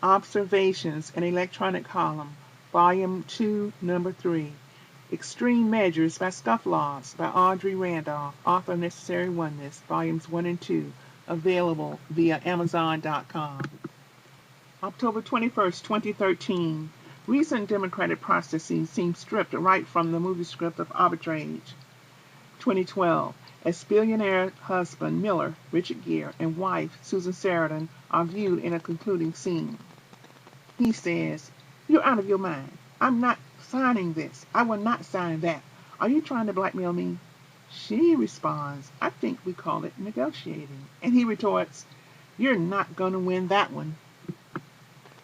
Observations, an Electronic Column, Volume 2, Number 3. Extreme Measures by Scofflaws by Audrey Randolph, author of Necessary Oneness, Volumes 1 and 2, available via Amazon.com. October 21st, 2013. Recent democratic processes seem stripped right from the movie script of Abridged. 2012. As billionaire husband Miller, Richard Gere, and wife Susan Sarandon are viewed in a concluding scene. He says, "You're out of your mind. I'm not signing this. I will not sign that. Are you trying to blackmail me?" She responds, "I think we call it negotiating." And he retorts, "You're not going to win that one."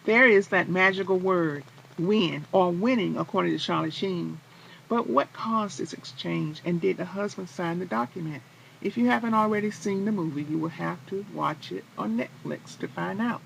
There is that magical word, win, or winning, according to Charlie Sheen. But what caused this exchange, and did the husband sign the document? If you haven't already seen the movie, you will have to watch it on Netflix to find out.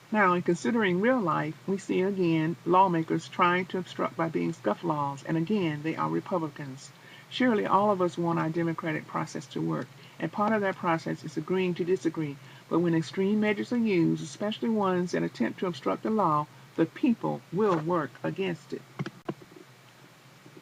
Now, in considering real life, we see again lawmakers trying to obstruct by being scofflaws, and again they are Republicans. Surely all of us want our democratic process to work, and part of that process is agreeing to disagree. But when extreme measures are used, especially ones that attempt to obstruct the law, the people will work against it.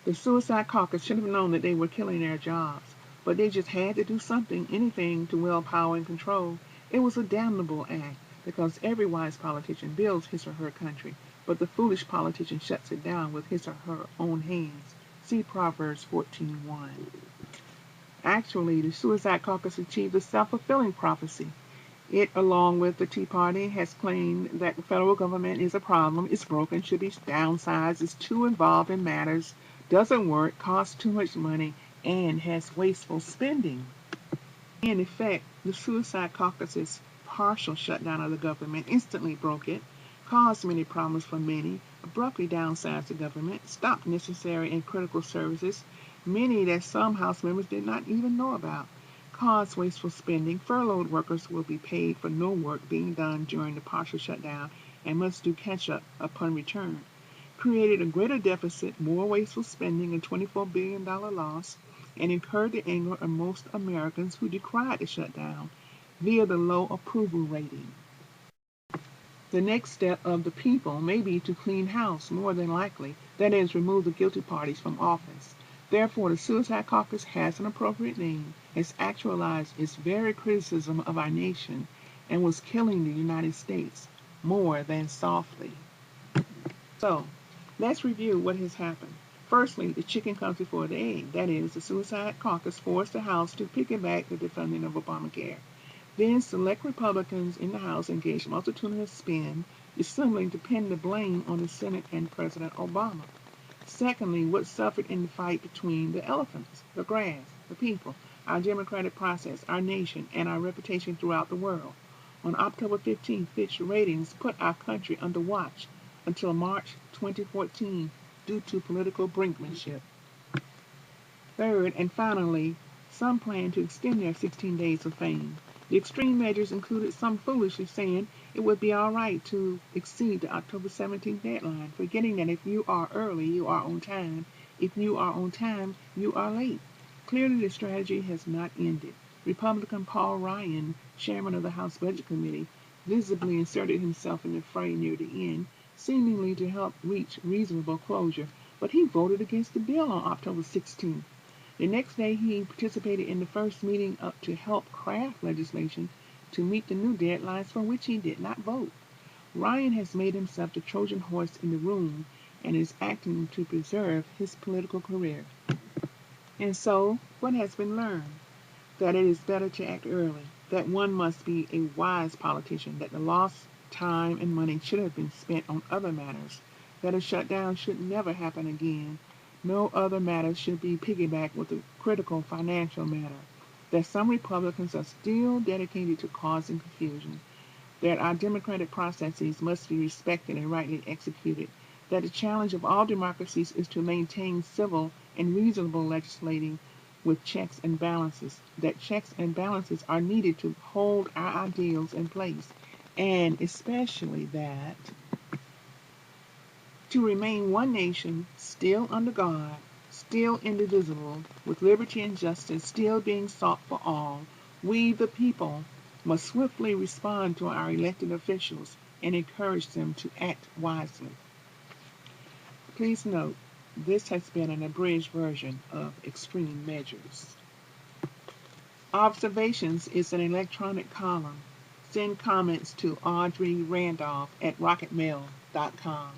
The Suicide Caucus should have known that they were killing their jobs, but they just had to do something, anything, to wield power and control. It was a damnable act, because every wise politician builds his or her country, but the foolish politician shuts it down with his or her own hands. See Proverbs 14:1. Actually, the Suicide Caucus achieved a self-fulfilling prophecy. It, along with the Tea Party, has claimed that the federal government is a problem, is broken, should be downsized, is too involved in matters, doesn't work, costs too much money, and has wasteful spending. In effect, the Suicide Caucus's partial shutdown of the government instantly broke it, caused many problems for many, abruptly downsized the government, stopped necessary and critical services, many that some House members did not even know about, caused wasteful spending. Furloughed workers will be paid for no work being done during the partial shutdown and must do catch-up upon return. Created a greater deficit, more wasteful spending, a $24 billion loss, and incurred the anger of most Americans who decried the shutdown via the low approval rating. The next step of the people may be to clean house, more than likely, that is, remove the guilty parties from office. Therefore, the Suicide Caucus has an appropriate name, has actualized its very criticism of our nation, and was killing the United States more than softly. So, let's review what has happened. Firstly, the chicken comes before the egg. That is, the Suicide Caucus forced the House to piggyback the defunding of Obamacare. Then select Republicans in the House engaged multitudinous spin, dissembling to pin the blame on the Senate and President Obama. Secondly, what suffered in the fight between the elephants, the grass, the people, our democratic process, our nation, and our reputation throughout the world. On October 15th, Fitch Ratings put our country under watch until March 2014 due to political brinkmanship. Third, and finally, some plan to extend their 16 days of fame. The extreme measures included some foolishly saying it would be all right to exceed the October 17th deadline, forgetting that if you are early, you are on time. If you are on time, you are late. Clearly, the strategy has not ended. Republican Paul Ryan, chairman of the House Budget Committee, visibly inserted himself in the fray near the end, seemingly to help reach reasonable closure, but he voted against the bill on October 16th. The next day, he participated in the first meeting up to help craft legislation to meet the new deadlines for which he did not vote. Ryan has made himself the Trojan horse in the room and is acting to preserve his political career. And so, what has been learned? That it is better to act early, that one must be a wise politician, that the lost time and money should have been spent on other matters, that a shutdown should never happen again. No other matter should be piggybacked with a critical financial matter, that some Republicans are still dedicated to causing confusion, that our democratic processes must be respected and rightly executed, that the challenge of all democracies is to maintain civil and reasonable legislating with checks and balances, that checks and balances are needed to hold our ideals in place, and especially that to remain one nation, still under God, still indivisible, with liberty and justice still being sought for all, we, the people, must swiftly respond to our elected officials, and encourage them to act wisely. Please note, this has been an abridged version of Extreme Measures. Observations is an electronic column. Send comments to Audrey Randolph at rocketmail.com.